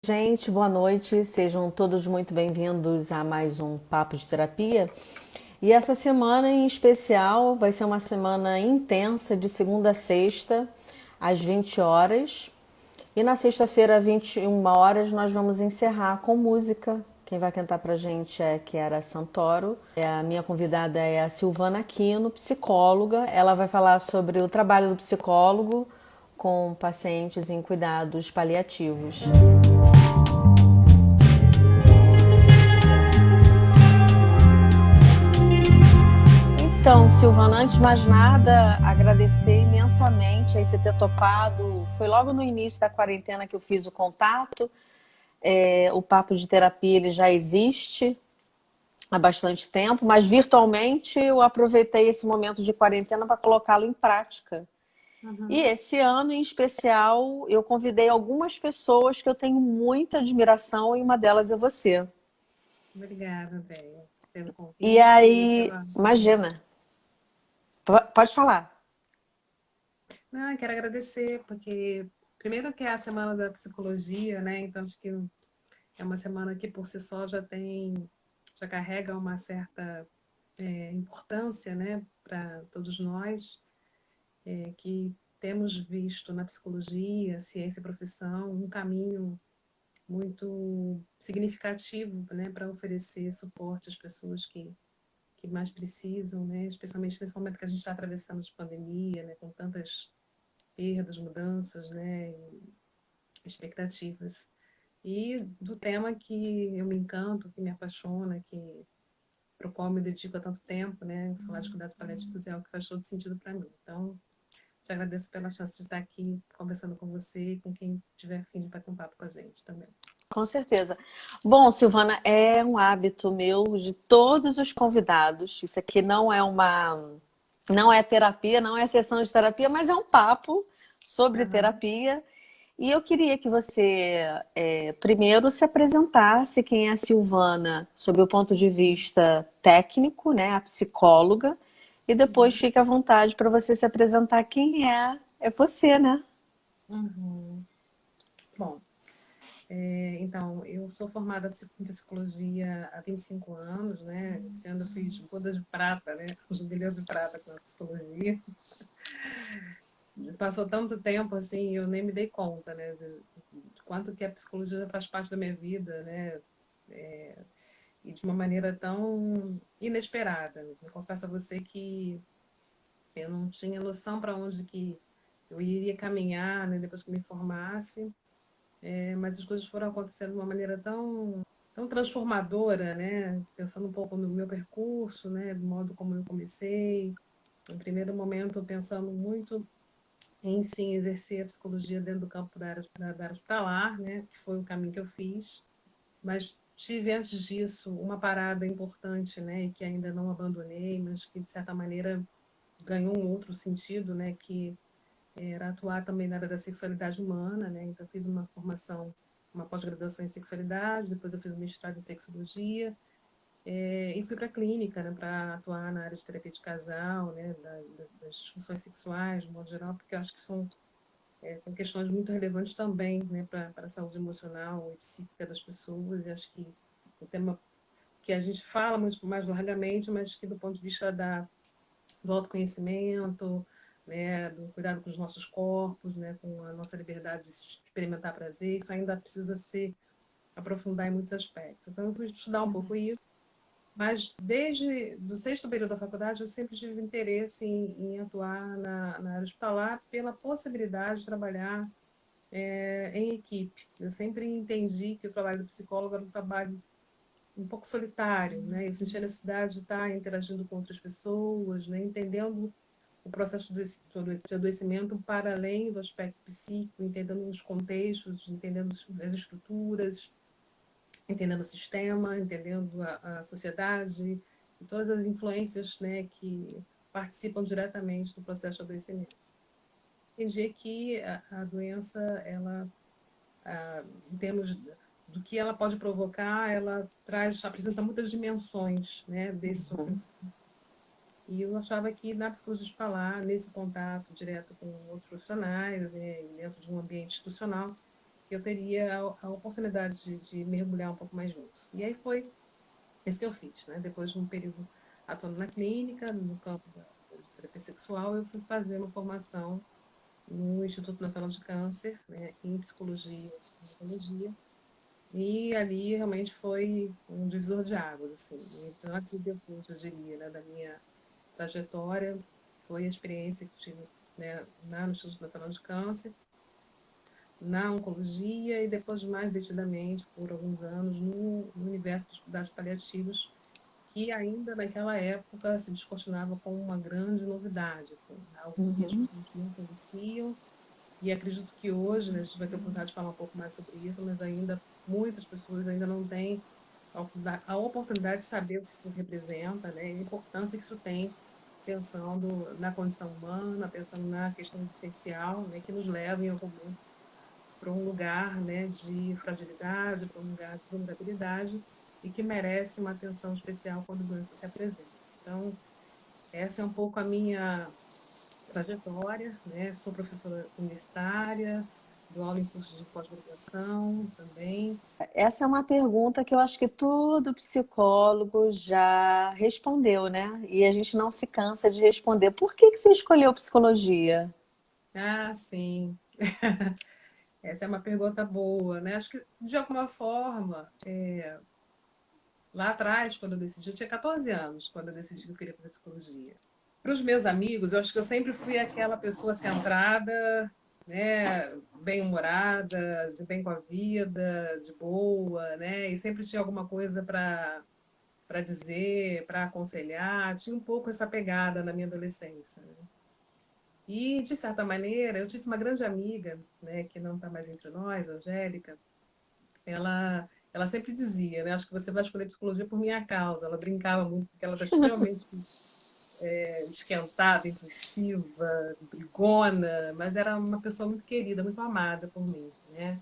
Gente, boa noite. Sejam todos muito bem-vindos a mais um Papo de Terapia. E essa semana em especial vai ser uma semana intensa, de segunda a sexta, às 20 horas. E na sexta-feira, às 21 horas, nós vamos encerrar com música. Quem vai cantar pra gente é Chiara Santoro. A minha convidada é a Silvana Aquino, psicóloga. Ela vai falar sobre o trabalho do psicólogo com pacientes em cuidados paliativos. Então, Silvana, antes de mais nada, agradecer imensamente aí você ter topado. Foi logo no início da quarentena que eu fiz o contato. O Papo de Terapia ele já existe há bastante tempo, mas virtualmente eu aproveitei esse momento de quarentena para colocá-lo em prática. E Uhum. esse ano, em especial, eu convidei algumas pessoas que eu tenho muita admiração e uma delas é você. Obrigada, Andréia, pelo E convite e aí, pela imagina, oportunidade. pode falar. Não, eu quero agradecer, porque primeiro que é a Semana da Psicologia, né? Então acho que é uma semana que por si só já carrega uma certa importância, né, para todos nós, que temos visto na psicologia, ciência e profissão, um caminho muito significativo, né, para oferecer suporte às pessoas que mais precisam, né? Especialmente nesse momento que a gente está atravessando de pandemia, né? Com tantas perdas, mudanças, né? E expectativas. E do tema que eu me encanto, que me apaixona, que pro qual me dedico há tanto tempo, né? Falar de cuidados paliativos é algo que faz todo sentido para mim. Então, te agradeço pela chance de estar aqui conversando com você e com quem tiver afim de bater um papo com a gente também. Com certeza. Bom, Silvana, é um hábito meu de todos os convidados. Isso aqui não é terapia, não é sessão de terapia, mas é um papo sobre Aham. terapia. E eu queria que você primeiro se apresentasse quem é a Silvana, sob o ponto de vista técnico, né, a psicóloga, e depois Uhum. fique à vontade para você se apresentar quem é você, né? Uhum. Bom, então, eu sou formada em psicologia há 25 anos, né? Esse ano eu fiz bodas de prata, né? Jubileu de prata com a psicologia. Passou tanto tempo assim, eu nem me dei conta, né? De quanto que a psicologia faz parte da minha vida, né? E de uma maneira tão inesperada. Eu confesso a você que eu não tinha noção para onde que eu iria caminhar, né? Depois que me formasse. Mas as coisas foram acontecendo de uma maneira tão transformadora, né? Pensando um pouco no meu percurso, né? Do modo como eu comecei. No primeiro momento, pensando muito em sim exercer a psicologia dentro do campo da área hospitalar, né? Que foi o caminho que eu fiz. Mas tive antes disso uma parada importante, né? E que ainda não abandonei, mas que de certa maneira ganhou um outro sentido, né? Que era atuar também na área da sexualidade humana, né? Então, eu fiz uma formação, uma pós-graduação em sexualidade, depois eu fiz um mestrado em sexologia, e fui para a clínica, né, para atuar na área de terapia de casal, né, das disfunções sexuais, de modo geral, porque eu acho que são questões muito relevantes também, né, para a saúde emocional e psíquica das pessoas, e acho que o tema que a gente fala muito mais largamente, mas que do ponto de vista do autoconhecimento, né, do cuidado com os nossos corpos, né, com a nossa liberdade de experimentar prazer, isso ainda precisa se aprofundar em muitos aspectos. Então, eu fui estudar um pouco isso, mas desde do sexto período da faculdade eu sempre tive interesse em atuar na área hospitalar pela possibilidade de trabalhar em equipe. Eu sempre entendi que o trabalho do psicólogo era um trabalho um pouco solitário, né? Eu sentia a necessidade de estar interagindo com outras pessoas, né? Entendendo o processo de adoecimento para além do aspecto psíquico, entendendo os contextos, entendendo as estruturas, entendendo o sistema, entendendo a sociedade e todas as influências, né, que participam diretamente do processo de adoecimento. Entendi que a doença, em termos do que ela pode provocar, apresenta muitas dimensões, né, desse sofrimento. E eu achava que na psicologia de falar, nesse contato direto com outros profissionais, né, dentro de um ambiente institucional, eu teria a oportunidade de mergulhar um pouco mais nisso. E aí foi isso que eu fiz, né? Depois de um período atuando na clínica, no campo da terapia sexual, eu fui fazer uma formação no Instituto Nacional de Câncer, né, em psicologia e oncologia. E ali realmente foi um divisor de águas, assim. Então, antes e depois, eu diria, né, da minha trajetória, foi a experiência que tive, né, no Instituto Nacional de Câncer, na oncologia e depois mais detidamente, por alguns anos, no universo dos cuidados paliativos, que ainda naquela época se descortinava como uma grande novidade, assim, algo que as Uhum. pessoas não conheciam. E acredito que hoje, né, a gente vai ter a oportunidade de falar um pouco mais sobre isso, mas ainda muitas pessoas ainda não têm a oportunidade de saber o que isso representa, né, e a importância que isso tem, pensando na condição humana, pensando na questão existencial, né, que nos leva em algum momento para um lugar, né, de fragilidade, para um lugar de vulnerabilidade e que merece uma atenção especial quando a doença se apresenta. Então, essa é um pouco a minha trajetória, né? Sou professora universitária, dou aula em cursos de pós-graduação também. Essa é uma pergunta que eu acho que todo psicólogo já respondeu, né? E a gente não se cansa de responder. Por que que você escolheu psicologia? Ah, sim. Essa é uma pergunta boa, né? Acho que, de alguma forma, lá atrás, quando eu decidi, eu tinha 14 anos, quando eu decidi que eu queria fazer psicologia. Para os meus amigos, eu acho que eu sempre fui aquela pessoa centrada, né, bem-humorada, de bem com a vida, de boa, né, e sempre tinha alguma coisa para dizer, para aconselhar. Tinha um pouco essa pegada na minha adolescência, né? E, de certa maneira, eu tive uma grande amiga, né, que não está mais entre nós, a Angélica. Ela sempre dizia, né, acho que você vai escolher psicologia por minha causa. Ela brincava muito, porque ela está extremamente esquentada, impulsiva, brigona, mas era uma pessoa muito querida, muito amada por mim, né?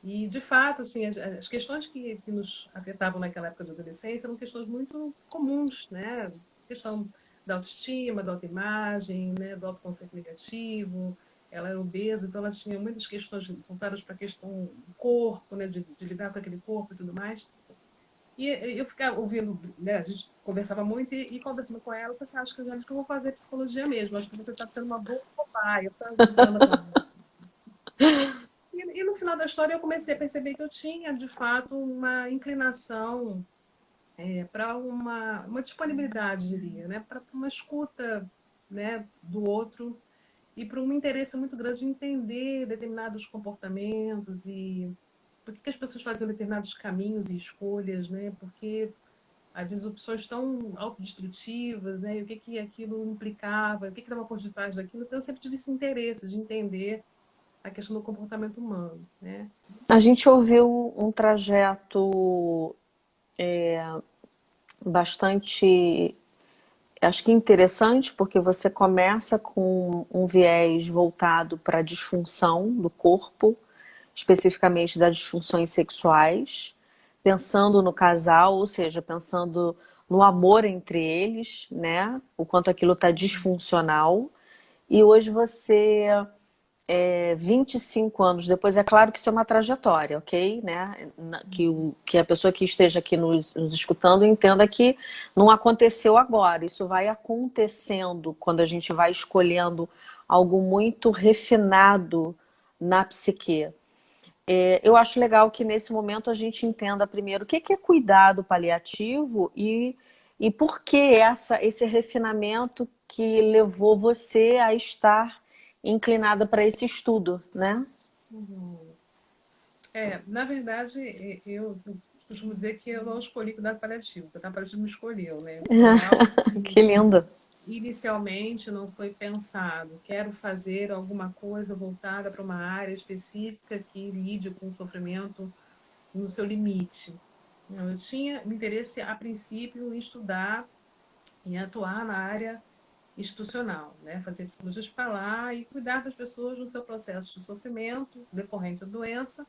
E, de fato, assim, as questões que nos afetavam naquela época de adolescência eram questões muito comuns, né? Questão da autoestima, da autoimagem, né? Do autoconceito negativo. Ela era obesa, então ela tinha muitas questões voltadas para a questão do corpo, né? De lidar com aquele corpo e tudo mais. E eu ficava ouvindo, né? A gente conversava muito e conversando com ela, eu pensei, acho que eu vou fazer psicologia mesmo, acho que você está sendo uma boa cobaia, está ajudando a e no final da história eu comecei a perceber que eu tinha, de fato, uma inclinação para uma disponibilidade, diria, né? Para uma escuta, né, do outro e para um interesse muito grande em entender determinados comportamentos e por que as pessoas fazem determinados caminhos e escolhas, né? Porque às vezes opções tão autodestrutivas, né? E o que que aquilo implicava, o que que estava por detrás daquilo. Então eu sempre tive esse interesse de entender a questão do comportamento humano, né? A gente ouviu um trajeto bastante, acho que interessante, porque você começa com um viés voltado para a disfunção do corpo, especificamente das disfunções sexuais, pensando no casal, ou seja, pensando no amor entre eles, né? O quanto aquilo está disfuncional. E hoje você 25 anos depois, é claro que isso é uma trajetória, ok? Né? Que a pessoa que esteja aqui nos escutando entenda que não aconteceu agora, isso vai acontecendo quando a gente vai escolhendo algo muito refinado na psique. Eu acho legal que nesse momento a gente entenda primeiro o que é cuidado paliativo e por que esse refinamento que levou você a estar inclinada para esse estudo, né? Uhum. Na verdade, eu costumo dizer que eu não escolhi cuidado paliativo, o cuidado paliativo me escolheu, né? Foi algo Que que lindo. inicialmente não foi pensado. Quero fazer alguma coisa voltada para uma área específica que lide com o sofrimento no seu limite. Não, eu tinha interesse, a princípio, em estudar, em atuar na área institucional, né? Fazer psicologia hospitalar e cuidar das pessoas no seu processo de sofrimento decorrente da doença,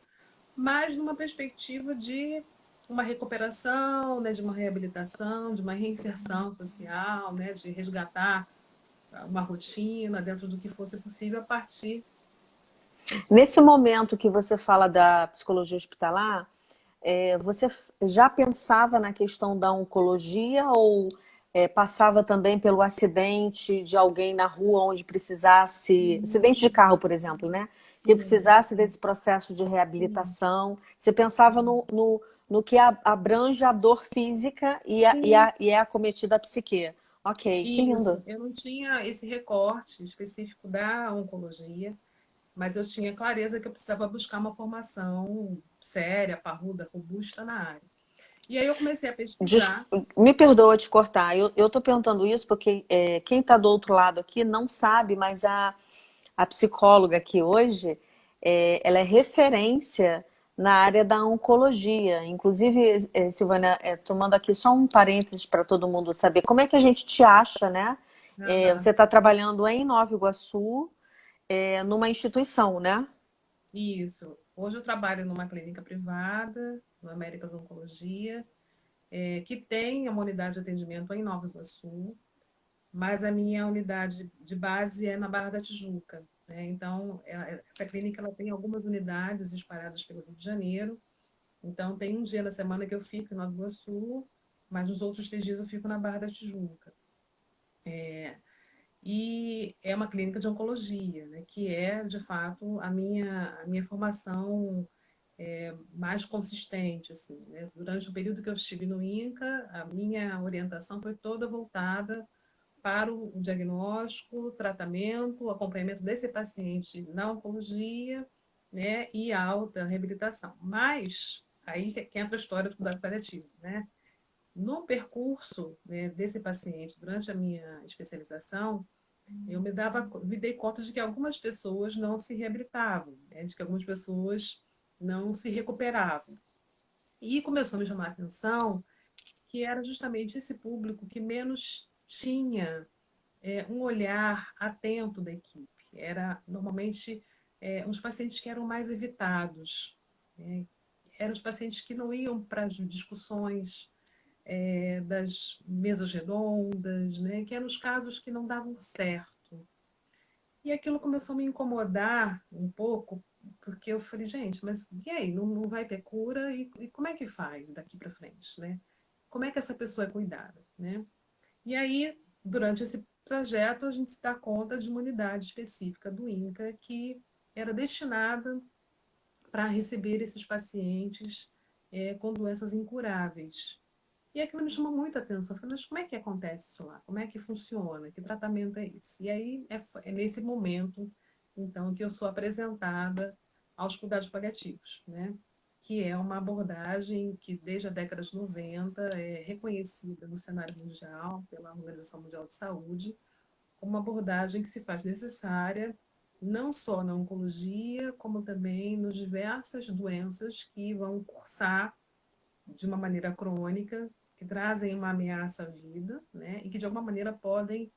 mas numa perspectiva de uma recuperação, né, de uma reabilitação, de uma reinserção social, né, de resgatar uma rotina dentro do que fosse possível a partir Nesse momento que você fala da psicologia hospitalar, você já pensava na questão da oncologia ou passava também pelo acidente de alguém na rua onde precisasse, acidente de carro, por exemplo, né? Que Sim, precisasse desse processo de sim, reabilitação. Você pensava no que abrange a dor física sim. e é acometida a psique. Ok, que lindo. Isso. Eu não tinha esse recorte específico da oncologia, mas eu tinha clareza que eu precisava buscar uma formação séria, parruda, robusta na área. E aí eu comecei a pesquisar. Me perdoa te cortar. Eu tô perguntando isso porque quem está do outro lado aqui não sabe, mas a psicóloga aqui hoje, ela é referência na área da oncologia. Inclusive, Silvana, tomando aqui só um parênteses para todo mundo saber, como é que a gente te acha, né? Aham. Você está trabalhando em Nova Iguaçu, numa instituição, né? Isso. Hoje eu trabalho numa clínica privada, no Américas Oncologia, que tem uma unidade de atendimento em Nova Iguaçu, mas a minha unidade de base é na Barra da Tijuca, né? Então, essa clínica ela tem algumas unidades espalhadas pelo Rio de Janeiro. Então, tem um dia na semana que eu fico em Nova Iguaçu, mas nos outros 3 dias eu fico na Barra da Tijuca. E é uma clínica de oncologia, né, que é, de fato, a minha formação mais consistente. Assim, né? Durante o período que eu estive no INCA, a minha orientação foi toda voltada para o diagnóstico, tratamento, acompanhamento desse paciente na oncologia, né, e alta reabilitação. Mas aí que entra a história do cuidado paliativo, né? No percurso, né, desse paciente, durante a minha especialização, me dei conta de que algumas pessoas não se reabilitavam, né, de que algumas pessoas não se recuperavam. E começou a me chamar a atenção que era justamente esse público que menos tinha um olhar atento da equipe. Era normalmente uns pacientes que eram mais evitados, né? Eram os pacientes que não iam para as discussões das mesas redondas, né? Que eram os casos que não davam certo. E aquilo começou a me incomodar um pouco, porque eu falei, gente, mas e aí? Não vai ter cura? E como é que faz daqui para frente, né? Como é que essa pessoa é cuidada, né? E aí, durante esse trajeto, a gente se dá conta de uma unidade específica do INCA que era destinada para receber esses pacientes com doenças incuráveis. E aquilo me chamou muita atenção. Eu falei, mas como é que acontece isso lá? Como é que funciona? Que tratamento é esse? E aí é nesse momento, então, que eu sou apresentada aos cuidados paliativos, né? Que é uma abordagem que, desde a década de 90, é reconhecida no cenário mundial pela Organização Mundial de Saúde, como uma abordagem que se faz necessária não só na oncologia, como também nas diversas doenças que vão cursar de uma maneira crônica, que trazem uma ameaça à vida, né, e que de alguma maneira podem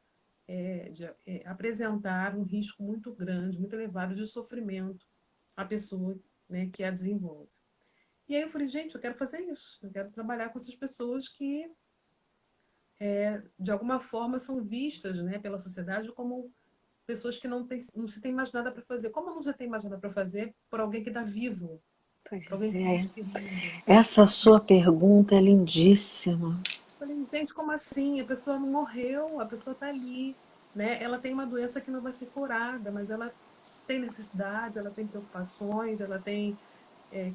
apresentar um risco muito grande, muito elevado de sofrimento à pessoa, né, que a desenvolve. E aí eu falei, gente, eu quero fazer isso, eu quero trabalhar com essas pessoas que, de alguma forma, são vistas, né, pela sociedade como pessoas que não se tem mais nada para fazer. Como não se tem mais nada para fazer por alguém que está vivo, por alguém Pois que está é. respirando? Essa sua pergunta é lindíssima. Falei, gente, como assim? A pessoa não morreu, a pessoa está ali, né? Ela tem uma doença que não vai ser curada, mas ela tem necessidades, ela tem preocupações, ela tem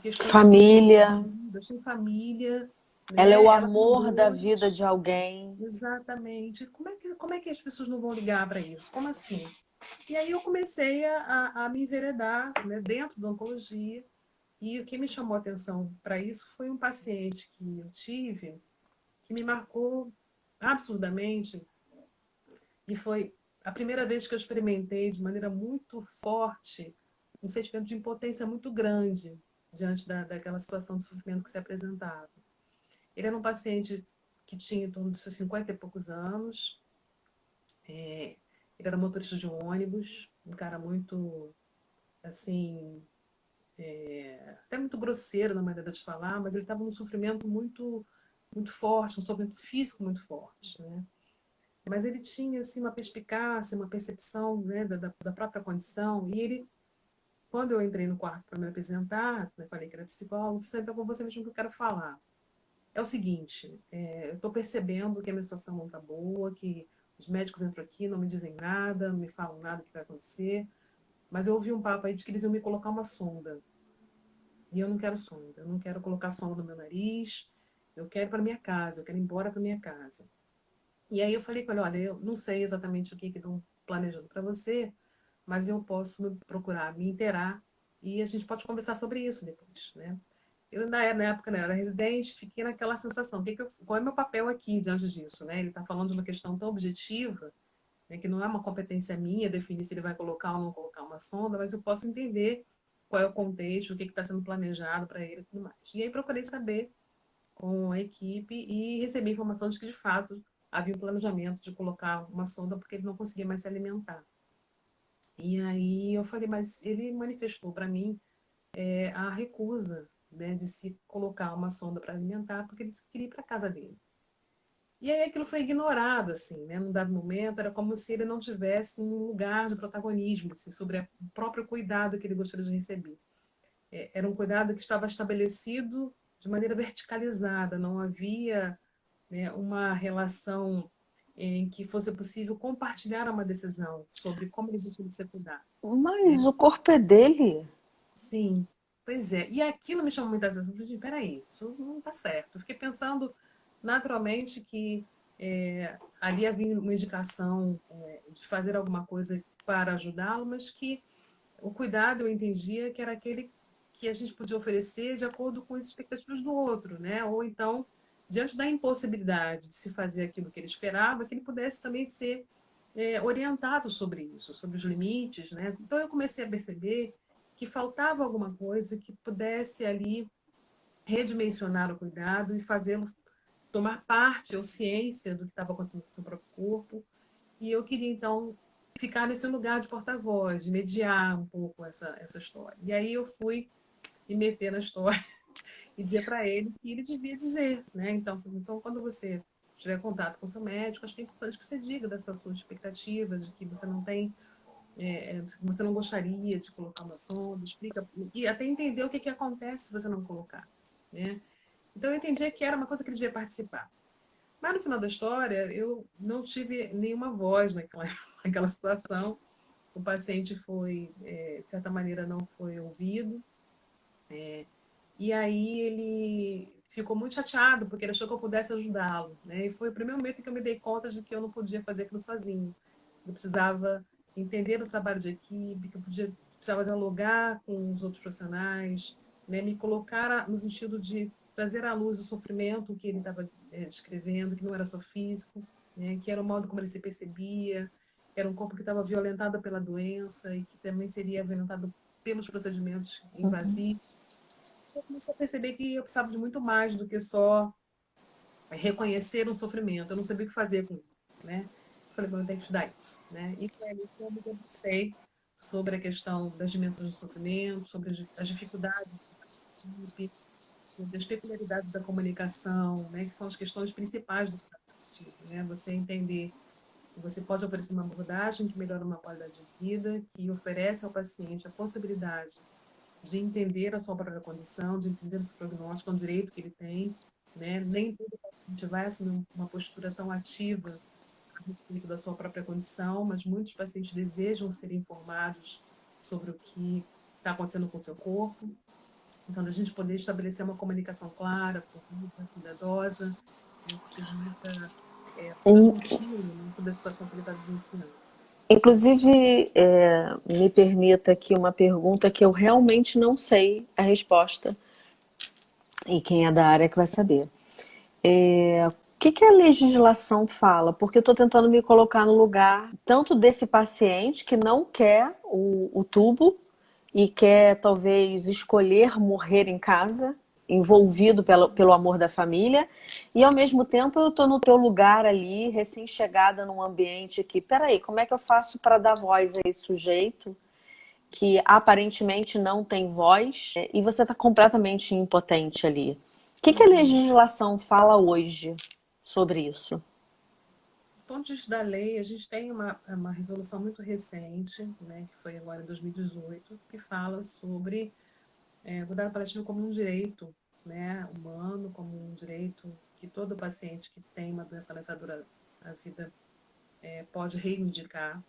questões Família, desenvolvidas, tem família, ela é o né? Ela tem amor da vida dores. de alguém. Exatamente. Como é que as pessoas não vão ligar para isso? Como assim? E aí eu comecei a me enveredar, né, dentro da oncologia, e o que me chamou a atenção para isso foi um paciente que eu tive, que me marcou absurdamente, e foi a primeira vez que eu experimentei de maneira muito forte um sentimento de impotência muito grande diante daquela situação de sofrimento que se apresentava. Ele era um paciente que tinha em torno de seus 50 e poucos anos, ele era motorista de um ônibus, um cara muito, assim, até muito grosseiro na maneira de falar, mas ele estava num sofrimento muito, muito forte, um sofrimento físico muito forte, né? Mas ele tinha assim uma perspicácia, uma percepção, né, da própria condição, e ele quando eu entrei no quarto para me apresentar, eu falei que era psicólogo, sempre com você mesmo que eu quero falar. É o seguinte, eu estou percebendo que a minha situação não está boa, que os médicos entram aqui, não me dizem nada, não me falam nada do que vai acontecer, mas eu ouvi um papo aí de que eles iam me colocar uma sonda. E eu não quero sonda, eu não quero colocar sonda no meu nariz, eu quero ir para minha casa, eu quero ir embora para minha casa. E aí eu falei com ele, olha, eu não sei exatamente o que estão planejando para você, mas eu posso procurar me inteirar e a gente pode conversar sobre isso depois, né? Eu, na época, né, era residente, fiquei naquela sensação, qual é o meu papel aqui diante disso, né? Ele está falando de uma questão tão objetiva, né, que não é uma competência minha definir se ele vai colocar ou não colocar uma sonda, mas eu posso entender qual é o contexto, o que está sendo planejado para ele e tudo mais. E aí procurei saber com a equipe e recebi informação de que, de fato, havia um planejamento de colocar uma sonda porque ele não conseguia mais se alimentar. E aí eu falei, mas ele manifestou para mim a recusa, né, de se colocar uma sonda para alimentar porque ele disse que queria ir para casa dele. E aí aquilo foi ignorado, assim, né? Num dado momento, era como se ele não tivesse um lugar de protagonismo, assim, sobre o próprio cuidado que ele gostaria de receber. Era um cuidado que estava estabelecido de maneira verticalizada, não havia, né, uma relação em que fosse possível compartilhar uma decisão sobre como ele gostaria de ser cuidado, Mas né? o corpo é dele. Sim, pois é. E aquilo me chamou muita atenção. Eu falei, "Gente, peraí, isso não está certo." Eu fiquei pensando naturalmente que ali havia uma indicação de fazer alguma coisa para ajudá-lo, mas que o cuidado eu entendia que era aquele que a gente podia oferecer de acordo com as expectativas do outro, né? Ou então, diante da impossibilidade de se fazer aquilo que ele esperava, que ele pudesse também ser orientado sobre isso, sobre os limites, né? Então eu comecei a perceber que faltava alguma coisa que pudesse ali redimensionar o cuidado e fazê-lo tomar parte ou ciência do que estava acontecendo com o seu próprio corpo. E eu queria, então, ficar nesse lugar de porta-voz, de mediar um pouco essa história. E aí eu fui me meter na história e dizer para ele que ele devia dizer, né? Então, quando você tiver contato com o seu médico, acho que é importante que você diga dessa sua expectativa, de que você não tem, você não gostaria de colocar uma sonda, explica, e até entender o que, que acontece se você não colocar, né? Então, eu entendi que era uma coisa que ele devia participar. Mas no final da história, eu não tive nenhuma voz naquela situação. O paciente foi, de certa maneira, não foi ouvido. E aí ele ficou muito chateado, porque ele achou que eu pudesse ajudá-lo, né? E foi o primeiro momento que eu me dei conta de que eu não podia fazer aquilo sozinho. Eu precisava entender o trabalho de equipe, que precisava dialogar com os outros profissionais, né? Me colocar no sentido de trazer à luz o sofrimento que ele estava descrevendo, que não era só físico, né? Que era o modo como ele se percebia, que era um corpo que estava violentado pela doença e que também seria violentado pelos procedimentos invasivos. Eu comecei a perceber que eu precisava de muito mais do que só reconhecer um sofrimento. Eu não sabia o que fazer com ele, né? Eu falei, bom, eu tenho que estudar isso, né? E foi ali que eu me debrucei sobre a questão das dimensões do sofrimento, sobre as dificuldades da equipe, sobre as peculiaridades da comunicação, né? Que são as questões principais do tratamento, né? Você entender que você pode oferecer uma abordagem que melhora uma qualidade de vida, que oferece ao paciente a possibilidade de entender a sua própria condição, de entender o seu prognóstico, é um direito que ele tem, né? Nem todo paciente vai assumir uma postura tão ativa a respeito da sua própria condição, mas muitos pacientes desejam ser informados sobre o que está acontecendo com o seu corpo. Então, a gente poder estabelecer uma comunicação clara, fluida, cuidadosa, né, que permita transmiti-lo, né, sobre a situação que ele está vivenciando. Inclusive, me permita aqui uma pergunta que eu realmente não sei a resposta, e quem é da área que vai saber. O que a legislação fala? Porque eu estou tentando me colocar no lugar tanto desse paciente que não quer o tubo e quer talvez escolher morrer em casa, envolvido pelo amor da família, e ao mesmo tempo eu estou no teu lugar ali, recém-chegada num ambiente que, peraí, como é que eu faço para dar voz a esse sujeito que aparentemente não tem voz e você está completamente impotente ali? O que a legislação fala hoje sobre isso? ponto de vista da lei, a gente tem uma resolução muito recente, né, que foi agora em 2018, que fala sobre o cuidado paliativo como um direito, né, humano, como um direito que todo paciente que tem uma doença mais dura a vida pode reivindicar,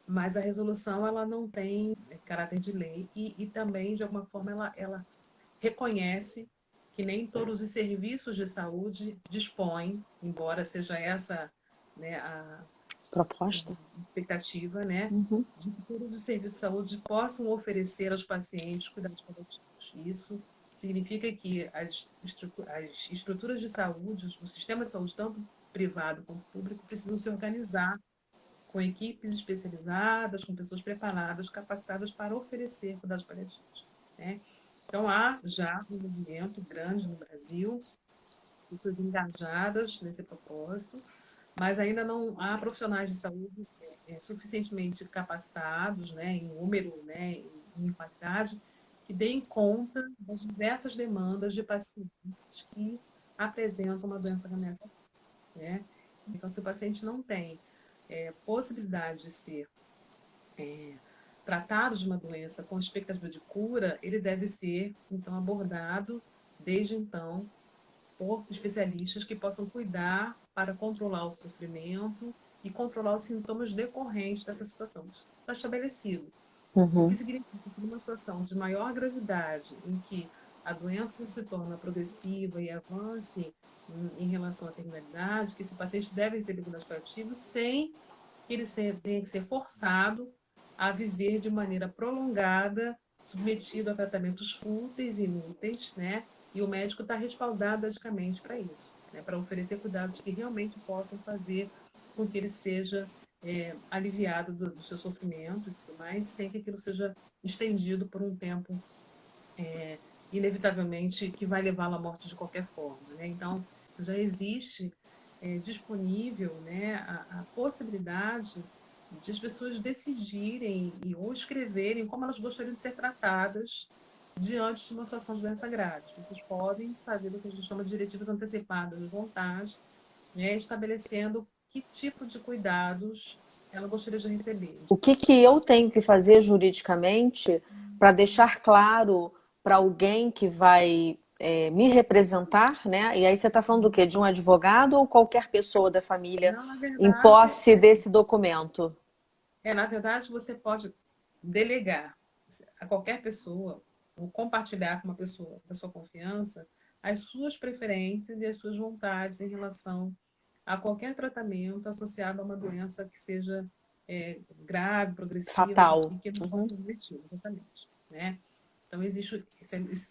mas a resolução ela não tem caráter de lei e também, de alguma forma, ela reconhece que nem todos os serviços de saúde dispõem, embora seja essa, né, a Proposta? expectativa, né, Uhum. de que todos os serviços de saúde possam oferecer aos pacientes cuidados paliativos. Isso significa que as estruturas de saúde, o sistema de saúde, tanto privado quanto público, precisam se organizar com equipes especializadas, com pessoas preparadas, capacitadas para oferecer cuidados paliativos, né? Então, há já um movimento grande no Brasil, pessoas engajadas nesse propósito, mas ainda não há profissionais de saúde suficientemente capacitados, né, em número, né, em qualidade, que deem conta das diversas demandas de pacientes que apresentam uma doença que ameaça, né? Então, se o paciente não tem possibilidade de ser tratado de uma doença com expectativa de cura, ele deve ser, então, abordado desde então por especialistas que possam cuidar para controlar o sofrimento e controlar os sintomas decorrentes dessa situação. Isso está estabelecido. O que Uhum. significa que numa situação de maior gravidade, em que a doença se torna progressiva e avance em relação à terminalidade, que esse paciente deve receber cuidados paliativos sem que ele tenha que ser forçado a viver de maneira prolongada, submetido a tratamentos fúteis e inúteis, né? E o médico está respaldado medicamente para isso, né? Para oferecer cuidados que realmente possam fazer com que ele seja aliviado do seu sofrimento e tudo mais, sem que aquilo seja estendido por um tempo, inevitavelmente, que vai levá-lo à morte de qualquer forma, né? Então, já existe disponível, né, a possibilidade de as pessoas decidirem ou escreverem como elas gostariam de ser tratadas diante de uma situação de doença grave. As pessoas podem fazer o que a gente chama de diretivas antecipadas de vontade, né, estabelecendo que tipo de cuidados ela gostaria de receber. O que que eu tenho que fazer juridicamente para deixar claro para alguém que vai me representar, né? E aí você está falando do quê? De um advogado ou qualquer pessoa da família Não, na em verdade, posse desse documento? na verdade, você pode delegar a qualquer pessoa ou compartilhar com uma pessoa da sua confiança as suas preferências e as suas vontades em relação a qualquer tratamento associado a uma doença que seja grave, progressiva Fatal. e que não possa Uhum. ser revertida, exatamente, né? Então,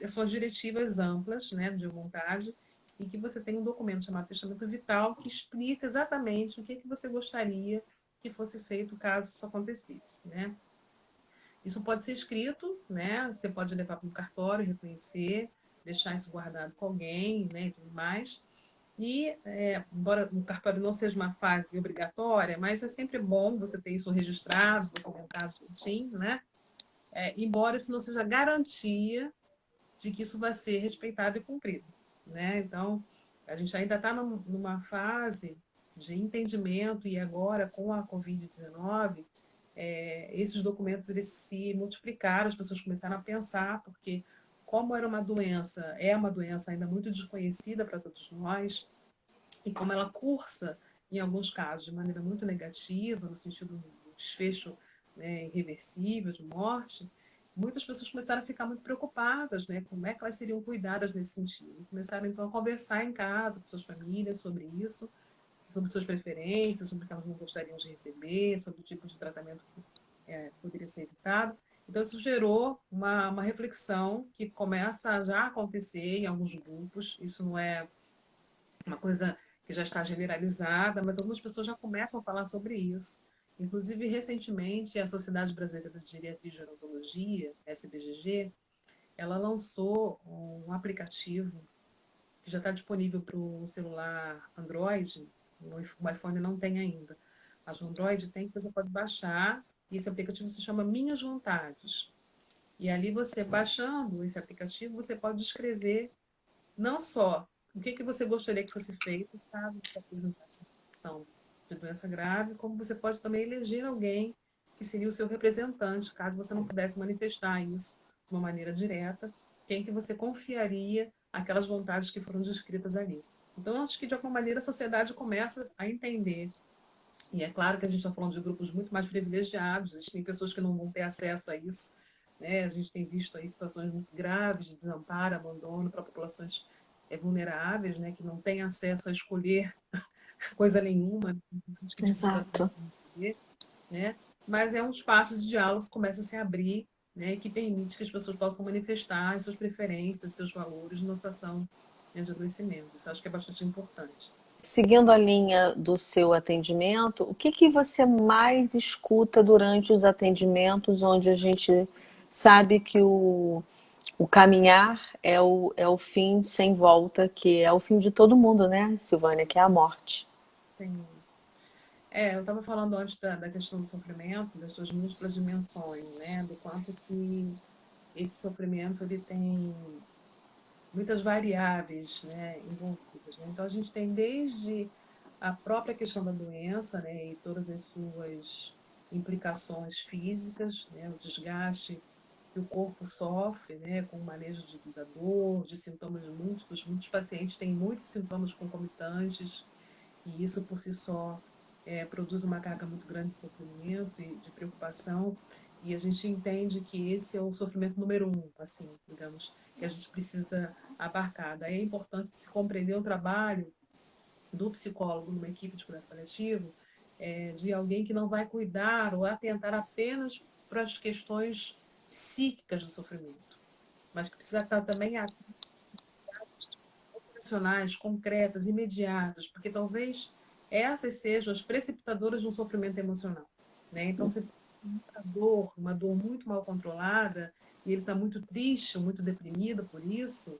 são as diretivas amplas, né, de vontade, e que você tem um documento chamado Testamento Vital que explica exatamente o que você gostaria que fosse feito caso isso acontecesse, né? Isso pode ser escrito, né? Você pode levar para um cartório, reconhecer, deixar isso guardado com alguém, né, e tudo mais. E, embora o cartório não seja uma fase obrigatória, mas é sempre bom você ter isso registrado, documentado, certinho, né? Embora isso não seja garantia de que isso vai ser respeitado e cumprido, né? Então, a gente ainda está numa fase de entendimento e agora com a Covid-19, esses documentos eles se multiplicaram, as pessoas começaram a pensar, porque como era uma doença, é uma doença ainda muito desconhecida para todos nós, e como ela cursa, em alguns casos, de maneira muito negativa, no sentido do desfecho, né, irreversível, de morte, muitas pessoas começaram a ficar muito preocupadas, né, como é que elas seriam cuidadas nesse sentido. E começaram, então, a conversar em casa com suas famílias sobre isso, sobre suas preferências, sobre o que elas não gostariam de receber, sobre o tipo de tratamento que poderia ser evitado. Então, isso gerou uma reflexão que começa a já acontecer em alguns grupos. Isso não é uma coisa que já está generalizada, mas algumas pessoas já começam a falar sobre isso. Inclusive, recentemente, a Sociedade Brasileira de Geriatria e Gerontologia, SBGG, ela lançou um aplicativo que já está disponível para o celular Android. O iPhone não tem ainda, mas o Android tem, que você pode baixar, e esse aplicativo se chama Minhas Vontades. E ali você, baixando esse aplicativo, você pode escrever não só o que você gostaria que fosse feito, caso você apresentasse. situação de doença grave, como você pode também eleger alguém que seria o seu representante, caso você não pudesse manifestar isso de uma maneira direta, quem que você confiaria aquelas vontades que foram descritas ali. Então, acho que, de alguma maneira, a sociedade começa a entender. E é claro que a gente está falando de grupos muito mais privilegiados, existem pessoas que não vão ter acesso a isso, né? A gente tem visto aí situações muito graves de desamparo, abandono para populações vulneráveis, né? Que não têm acesso a escolher coisa nenhuma, que tipo de Exato. tratamento receber, né? Mas é um espaço de diálogo que começa a se abrir, né? Que permite que as pessoas possam manifestar as suas preferências, seus valores numa situação, né, de adoecimento. Isso acho que é bastante importante. Seguindo a linha do seu atendimento, o que que você mais escuta durante os atendimentos, onde a gente sabe que o caminhar é o fim sem volta, que é o fim de todo mundo, né, Silvânia, que é a morte. Tem eu estava falando antes da questão do sofrimento, das suas múltiplas dimensões, né? Do quanto que esse sofrimento ele tem muitas variáveis, né, envolvidas, né? Então a gente tem desde a própria questão da doença, né, e todas as suas implicações físicas, né, o desgaste que o corpo sofre, né, com o manejo da dor, de sintomas múltiplos. Muitos pacientes têm muitos sintomas concomitantes, e isso por si só produz uma carga muito grande de sofrimento e de preocupação, e a gente entende que esse é o sofrimento número um, assim, digamos, que a gente precisa abarcar. Daí a importância de se compreender o trabalho do psicólogo numa equipe de cuidado paliativo, de alguém que não vai cuidar ou atentar apenas para as questões psíquicas do sofrimento, mas que precisa estar também operacionais, concretas, imediatas, porque talvez essas sejam as precipitadoras de um sofrimento emocional, né? Então, se uma dor muito mal controlada, e ele está muito triste, muito deprimido por isso,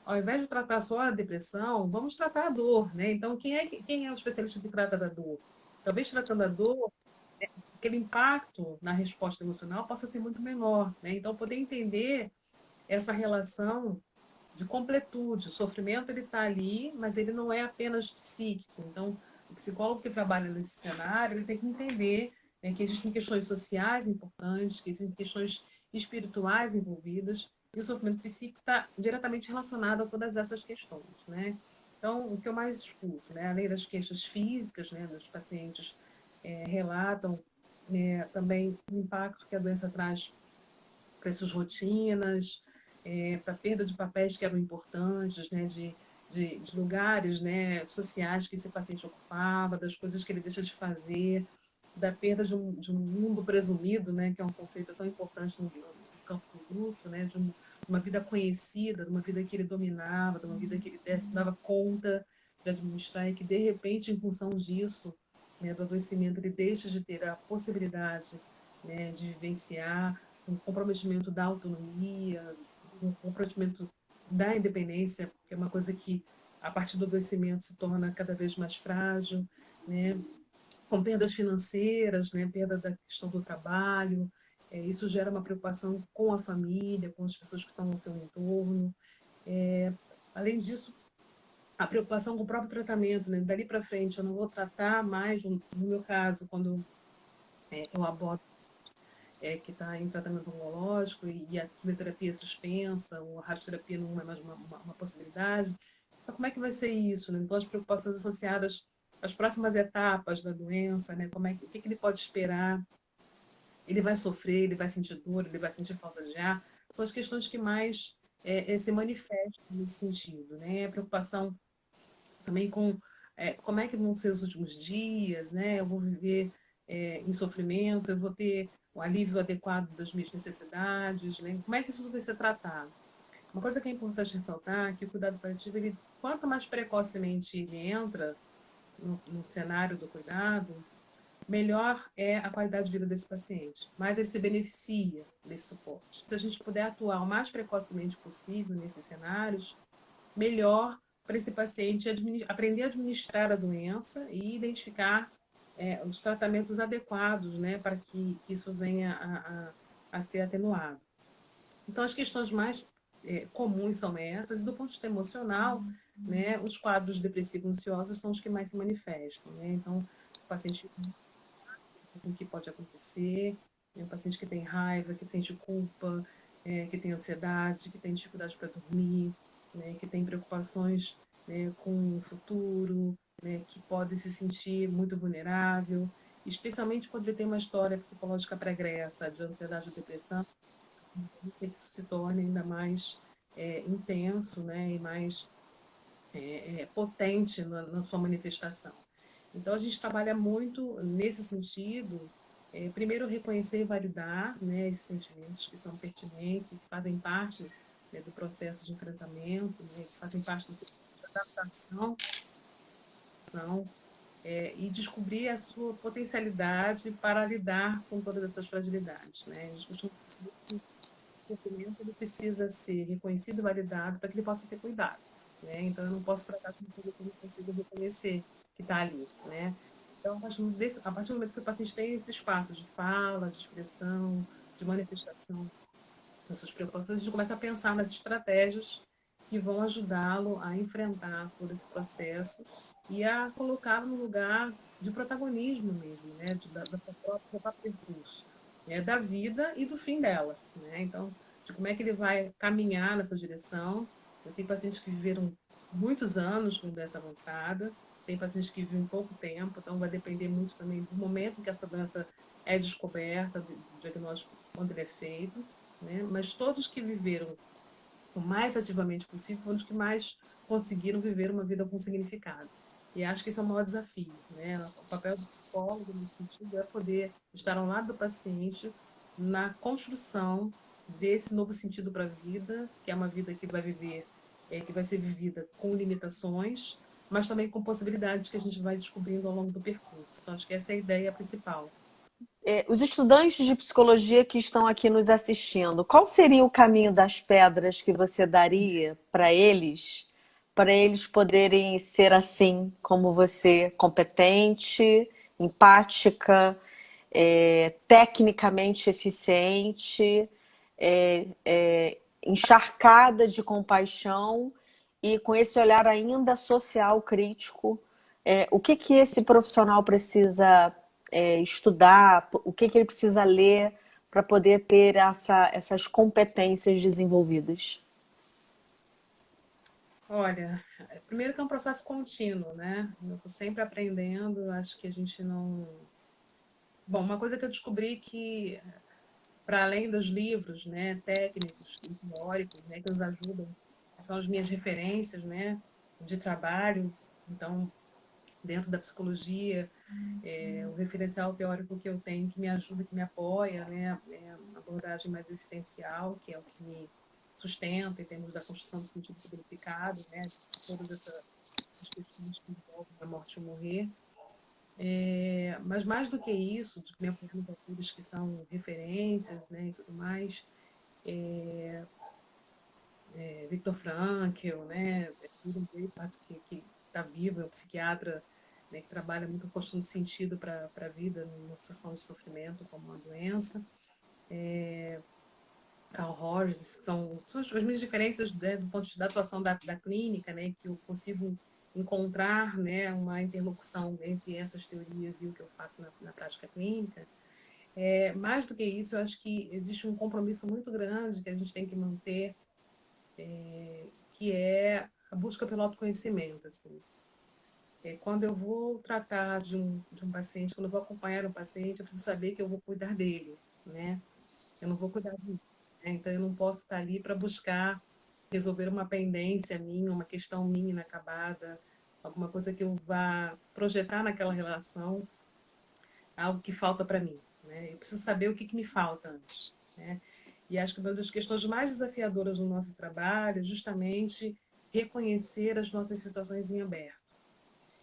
ao invés de tratar só a depressão, vamos tratar a dor, né? Então, quem é o especialista que trata da dor? Talvez tratando a dor, aquele impacto na resposta emocional possa ser muito menor, né? Então, poder entender essa relação de completude. O sofrimento ele está ali, mas ele não é apenas psíquico. Então, o psicólogo que trabalha nesse cenário, ele tem que entender, né, que existem questões sociais importantes, que existem questões espirituais envolvidas, e o sofrimento psíquico está diretamente relacionado a todas essas questões, né? Então, o que eu mais escuto, né, além das queixas físicas, né, dos pacientes relatam, né, também o impacto que a doença traz para suas rotinas, para a perda de papéis que eram importantes, né, de lugares, né, sociais que esse paciente ocupava, das coisas que ele deixa de fazer, da perda de um mundo presumido, né, que é um conceito tão importante no campo do luto, né, de uma vida conhecida, de uma vida que ele dominava, de uma vida que ele dava conta de administrar e que, de repente, em função disso, né, do adoecimento, ele deixa de ter a possibilidade, né, de vivenciar um comprometimento da autonomia, um comprometimento da independência, que é uma coisa que, a partir do adoecimento, se torna cada vez mais frágil, né? Com perdas financeiras, né? Perda da questão do trabalho, isso gera uma preocupação com a família, com as pessoas que estão no seu entorno. Além disso, a preocupação com o próprio tratamento, né? Dali para frente, eu não vou tratar mais, no meu caso, quando eu abordo que está em tratamento oncológico e a quimioterapia é suspensa, ou a radioterapia não é mais uma possibilidade. Então, como é que vai ser isso? Né? Então, as preocupações associadas às próximas etapas da doença, né? O que ele pode esperar? Ele vai sofrer, ele vai sentir dor, ele vai sentir falta de ar? São as questões que mais se manifestam nesse sentido. Né? A preocupação também com como é que vão ser os últimos dias, né? Eu vou viver em sofrimento, eu vou ter o alívio adequado das minhas necessidades, né? Como é que isso vai ser tratado? Uma coisa que é importante ressaltar é que o cuidado paliativo, ele, quanto mais precocemente ele entra no cenário do cuidado, melhor é a qualidade de vida desse paciente, mais ele se beneficia desse suporte. Se a gente puder atuar o mais precocemente possível nesses cenários, melhor para esse paciente aprender a administrar a doença e identificar os tratamentos adequados, né, para que isso venha a ser atenuado. Então, as questões mais comuns são essas, e do ponto de vista emocional, né, os quadros depressivos ansiosos são os que mais se manifestam, né? Então, o paciente com o que pode acontecer, né, o paciente que tem raiva, que sente culpa, que tem ansiedade, que tem dificuldade para dormir, né, que tem preocupações, né, com o futuro, né, que pode se sentir muito vulnerável, especialmente quando ele tem uma história psicológica pregressa de ansiedade ou depressão, isso se torna ainda mais intenso, né, e mais potente na sua manifestação. Então, a gente trabalha muito nesse sentido, primeiro reconhecer e validar, né, esses sentimentos que são pertinentes e que fazem parte, né, do processo de enfrentamento, né, que fazem parte do processo de adaptação, e descobrir a sua potencialidade para lidar com todas essas fragilidades. Né? A gente costuma dizer que o sofrimento ele precisa ser reconhecido e validado para que ele possa ser cuidado. Né? Então, eu não posso tratar como coisa que eu não consigo reconhecer que está ali. Né? Então, a partir do momento que o paciente tem esse espaço de fala, de expressão, de manifestação das suas preocupações, a gente começa a pensar nas estratégias que vão ajudá-lo a enfrentar todo esse processo e a colocá-lo no lugar de protagonismo mesmo, né? Da sua própria, do seu próprio percurso, né? Da vida e do fim dela. Né? Então, de como é que ele vai caminhar nessa direção. Eu tenho pacientes que viveram muitos anos com doença avançada, tem pacientes que vivem pouco tempo, então vai depender muito também do momento em que essa doença é descoberta, do diagnóstico, quando ele é feito, né? Mas todos que viveram o mais ativamente possível foram os que mais conseguiram viver uma vida com significado. E acho que esse é o maior desafio, né? O papel do psicólogo nesse sentido é poder estar ao lado do paciente na construção desse novo sentido para a vida, que é uma vida que vai viver, que vai ser vivida com limitações, mas também com possibilidades que a gente vai descobrindo ao longo do percurso. Então, acho que essa é a ideia principal. Os estudantes de psicologia que estão aqui nos assistindo, qual seria o caminho das pedras que você daria para eles poderem ser assim como você, competente, empática, tecnicamente eficiente, encharcada de compaixão e com esse olhar ainda social crítico? O que que esse profissional precisa estudar, o que que ele precisa ler para poder ter essas competências desenvolvidas? Olha, primeiro que é um processo contínuo, né? Eu estou sempre aprendendo, acho que a gente não. Bom, uma coisa que eu descobri que, para além dos livros, né, técnicos e teóricos, né, que nos ajudam, que são as minhas referências, né, de trabalho, então, dentro da psicologia, o referencial teórico que eu tenho que me ajuda, que me apoia, né, é uma abordagem mais existencial, que é o que me sustenta em termos da construção do sentido significado, né, de todas essas questões que envolvem a morte e o morrer. Mas mais do que isso, de me apoiar nos autores que são referências, né, e tudo mais, Viktor Frankl, né, William James, que está vivo, é um psiquiatra, né, que trabalha muito a construção de sentido para a vida, numa situação de sofrimento como uma doença. Carl Rogers, que são as minhas diferenças, né, do ponto de vista da atuação da clínica, né, que eu consigo encontrar, né, uma interlocução entre essas teorias e o que eu faço na prática clínica. Mais do que isso, eu acho que existe um compromisso muito grande que a gente tem que manter, que é a busca pelo autoconhecimento. Assim. Quando eu vou tratar de um paciente, quando eu vou acompanhar um paciente, eu preciso saber que eu vou cuidar dele, né? Eu não vou cuidar de mim. Né? Então, eu não posso estar ali para buscar resolver uma pendência minha, uma questão minha inacabada, alguma coisa que eu vá projetar naquela relação, algo que falta para mim. Né? Eu preciso saber o que me falta antes. Né? E acho que uma das questões mais desafiadoras no nosso trabalho é justamente reconhecer as nossas situações em aberto.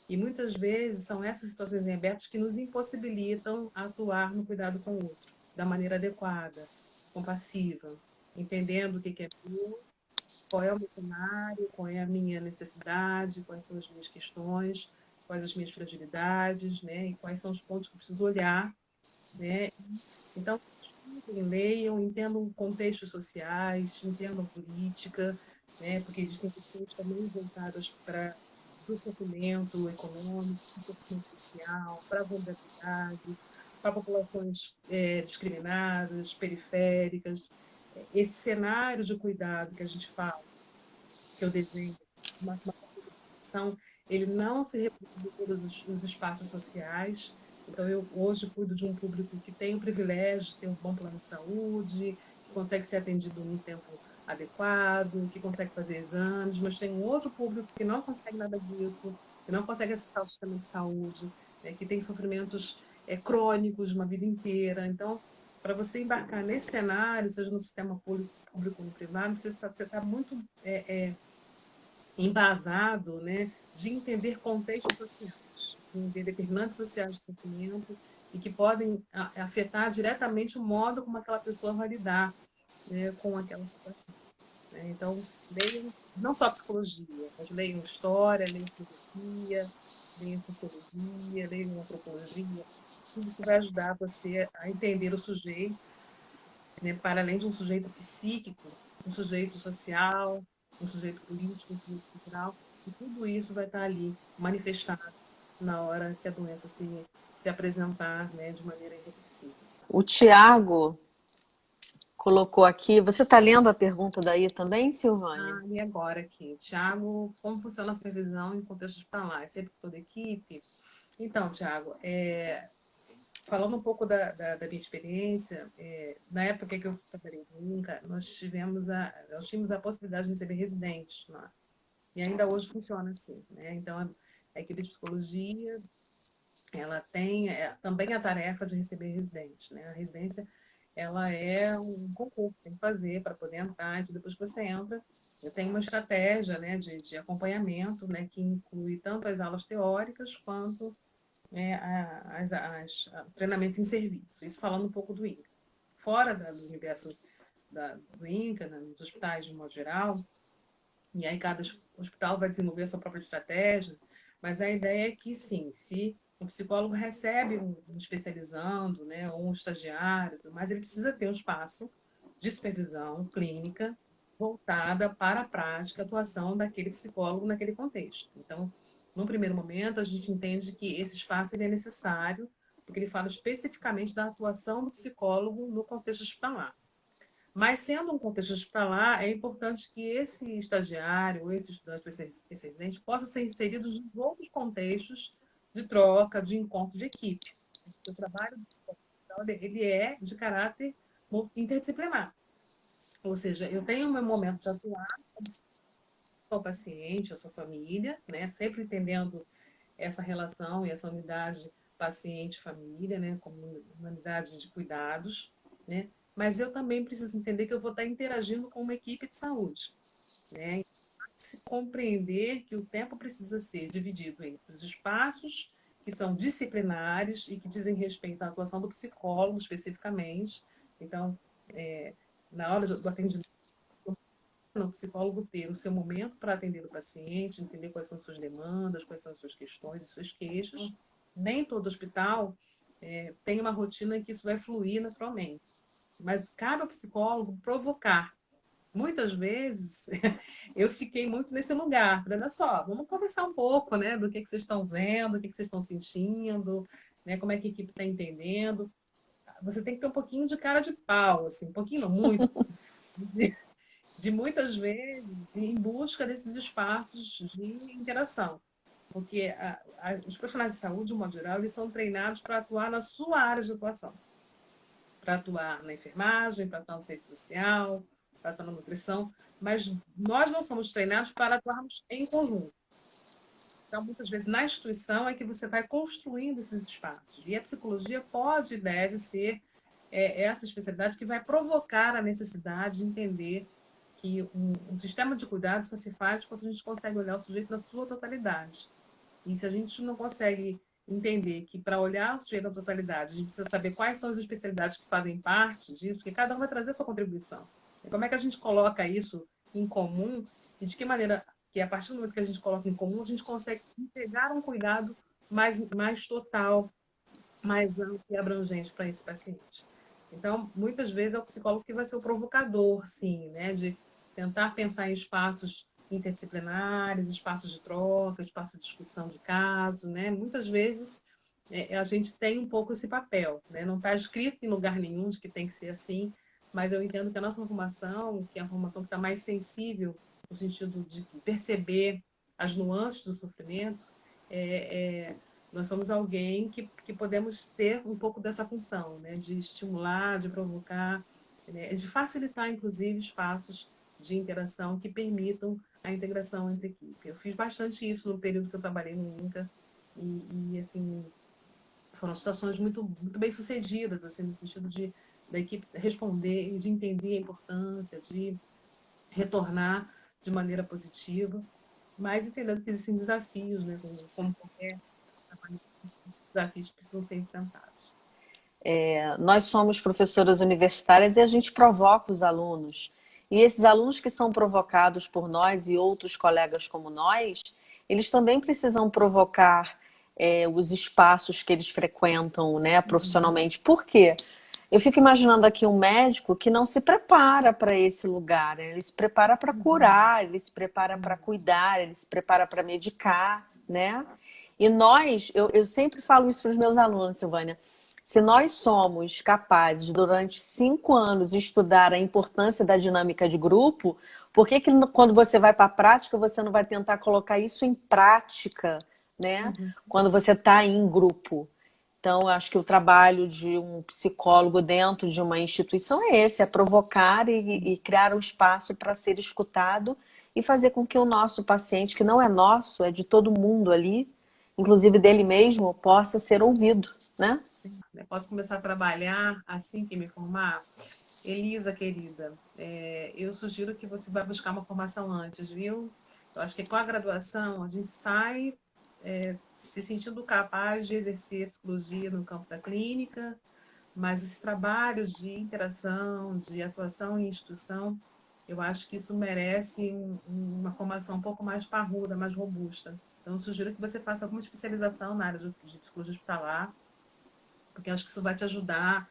E muitas vezes são essas situações em aberto que nos impossibilitam a atuar no cuidado com o outro, da maneira adequada, compassiva, entendendo o que é meu, qual é o meu cenário, qual é a minha necessidade, quais são as minhas questões, quais as minhas fragilidades, né? E quais são os pontos que eu preciso olhar, né? Então, escutem, leiam, entendam contextos sociais, entendam política, né? Porque existem questões também voltadas para o sofrimento econômico, para o sofrimento social, para a vulnerabilidade, para populações discriminadas, periféricas. Esse cenário de cuidado que a gente fala, que eu desenho, uma população, ele não se reproduz em todos os espaços sociais. Então, eu hoje cuido de um público que tem o privilégio de ter um bom plano de saúde, que consegue ser atendido num tempo adequado, que consegue fazer exames, mas tem um outro público que não consegue nada disso, que não consegue acessar o sistema de saúde, né, que tem sofrimentos crônicos uma vida inteira. Então, para você embarcar nesse cenário, seja no sistema público ou no privado, você está muito embasado, né, de entender contextos sociais, de entender determinantes sociais de sofrimento e que podem afetar diretamente o modo como aquela pessoa vai lidar, né, com aquela situação. Né? Então, leiam não só psicologia, mas leiam história, leiam filosofia, leiam sociologia, leiam antropologia. Tudo isso vai ajudar você a entender o sujeito, né, para além de um sujeito psíquico, um sujeito social, um sujeito político, um sujeito cultural, e tudo isso vai estar ali manifestado na hora que a doença se apresentar, né, de maneira irreversível. O Tiago colocou aqui. Você está lendo a pergunta daí também, Silvânia? E agora aqui, Tiago, como funciona a supervisão em contexto hospitalar? É sempre toda a equipe? Então, Tiago, falando um pouco da minha experiência, na época que eu trabalhei em INCA, nós tínhamos a possibilidade de receber residentes lá. E ainda hoje funciona assim, né? Então, a equipe de psicologia, ela tem também a tarefa de receber residentes, né? A residência, ela é um concurso, tem que fazer para poder entrar, e depois que você entra, eu tenho uma estratégia, né, de acompanhamento, né, que inclui tanto as aulas teóricas quanto treinamento em serviço. Isso falando um pouco do INCA. Fora do universo do INCA, né, nos hospitais de um modo geral, e aí cada hospital vai desenvolver a sua própria estratégia, mas a ideia é que sim, se o psicólogo recebe um especializando, né, ou um estagiário, mas ele precisa ter um espaço de supervisão clínica voltada para a prática, a atuação daquele psicólogo naquele contexto. Então, no primeiro momento, a gente entende que esse espaço ele é necessário, porque ele fala especificamente da atuação do psicólogo no contexto hospitalar. Mas, sendo um contexto hospitalar, é importante que esse estagiário, esse estudante, esse residente, possa ser inserido em outros contextos de troca, de encontro de equipe. O trabalho do psicólogo ele é de caráter interdisciplinar. Ou seja, eu tenho o meu momento de atuar com o paciente, a sua família, né? Sempre entendendo essa relação e essa unidade paciente-família, né? Como uma unidade de cuidados, né? Mas eu também preciso entender que eu vou estar interagindo com uma equipe de saúde, né? Se compreender que o tempo precisa ser dividido entre os espaços que são disciplinares e que dizem respeito à atuação do psicólogo especificamente. Então, na hora do atendimento, o psicólogo ter o seu momento para atender o paciente, entender quais são suas demandas, quais são as suas questões e suas queixas. Nem todo hospital tem uma rotina em que isso vai fluir naturalmente. Mas cabe ao psicólogo provocar. Muitas vezes eu fiquei muito nesse lugar. Olha só, vamos conversar um pouco, né, do que vocês estão vendo, o que vocês estão sentindo, né, como é que a equipe está entendendo. Você tem que ter um pouquinho de cara de pau, assim, um pouquinho, não muito, de muitas vezes em busca desses espaços de interação. Porque os profissionais de saúde, de um modo geral, eles são treinados para atuar na sua área de atuação. Para atuar na enfermagem, para atuar no centro social, para atuar na nutrição, mas nós não somos treinados para atuarmos em conjunto. Então, muitas vezes, na instituição é que você vai construindo esses espaços. E a psicologia pode e deve ser essa especialidade que vai provocar a necessidade de entender que um sistema de cuidado só se faz quando a gente consegue olhar o sujeito na sua totalidade. E se a gente não consegue entender que para olhar o sujeito na totalidade, a gente precisa saber quais são as especialidades que fazem parte disso, porque cada um vai trazer a sua contribuição. E como é que a gente coloca isso em comum e de que maneira que a partir do momento que a gente coloca em comum, a gente consegue entregar um cuidado mais total, mais amplo e abrangente para esse paciente. Então, muitas vezes é o psicólogo que vai ser o provocador, sim, né? De tentar pensar em espaços interdisciplinares, espaços de troca, espaços de discussão de caso, né? Muitas vezes a gente tem um pouco esse papel, né? Não está escrito em lugar nenhum de que tem que ser assim, mas eu entendo que a nossa formação, que é a formação que está mais sensível no sentido de perceber as nuances do sofrimento, nós somos alguém que podemos ter um pouco dessa função, né? De estimular, de provocar, né? De facilitar, inclusive, espaços de interação que permitam a integração entre equipe. Eu fiz bastante isso no período que eu trabalhei no INCA e assim, foram situações muito bem sucedidas, assim, no sentido de da equipe responder, de entender a importância, de retornar de maneira positiva, mas entendendo que existem desafios, né, como qualquer trabalho, desafios que precisam ser enfrentados. Nós somos professoras universitárias e a gente provoca os alunos. E esses alunos que são provocados por nós e outros colegas como nós, eles também precisam provocar os espaços que eles frequentam, né, profissionalmente. Por quê? Eu fico imaginando aqui um médico que não se prepara para esse lugar, né? Ele se prepara para curar, ele se prepara para cuidar, ele se prepara para medicar, né? E nós, eu sempre falo isso para os meus alunos, Silvânia, se nós somos capazes, durante 5 anos, de estudar a importância da dinâmica de grupo, por que quando você vai para a prática, você não vai tentar colocar isso em prática, né? Quando você está em grupo. Então, eu acho que o trabalho de um psicólogo dentro de uma instituição é esse, é provocar e criar um espaço para ser escutado e fazer com que o nosso paciente, que não é nosso, é de todo mundo ali, inclusive dele mesmo, possa ser ouvido, né? Sim, né? Posso começar a trabalhar assim que me formar? Elisa, querida, eu sugiro que você vá buscar uma formação antes, viu? Eu acho que com a graduação a gente sai se sentindo capaz de exercer psicologia no campo da clínica, mas esses trabalhos de interação, de atuação em instituição, eu acho que isso merece uma formação um pouco mais parruda, mais robusta. Então, eu sugiro que você faça alguma especialização na área de psicologia hospitalar, porque acho que isso vai te ajudar,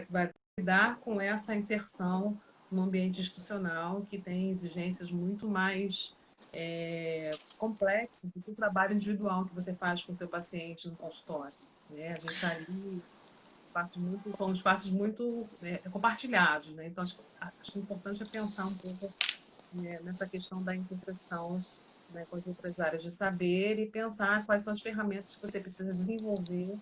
vai lidar com essa inserção no ambiente institucional, que tem exigências muito mais complexas do que o trabalho individual que você faz com o seu paciente no consultório. Né? A gente está ali, são espaços muito compartilhados. Né? Então, acho que o importante é pensar um pouco nessa questão da interseção, né, com as outras áreas de saber e pensar quais são as ferramentas que você precisa desenvolver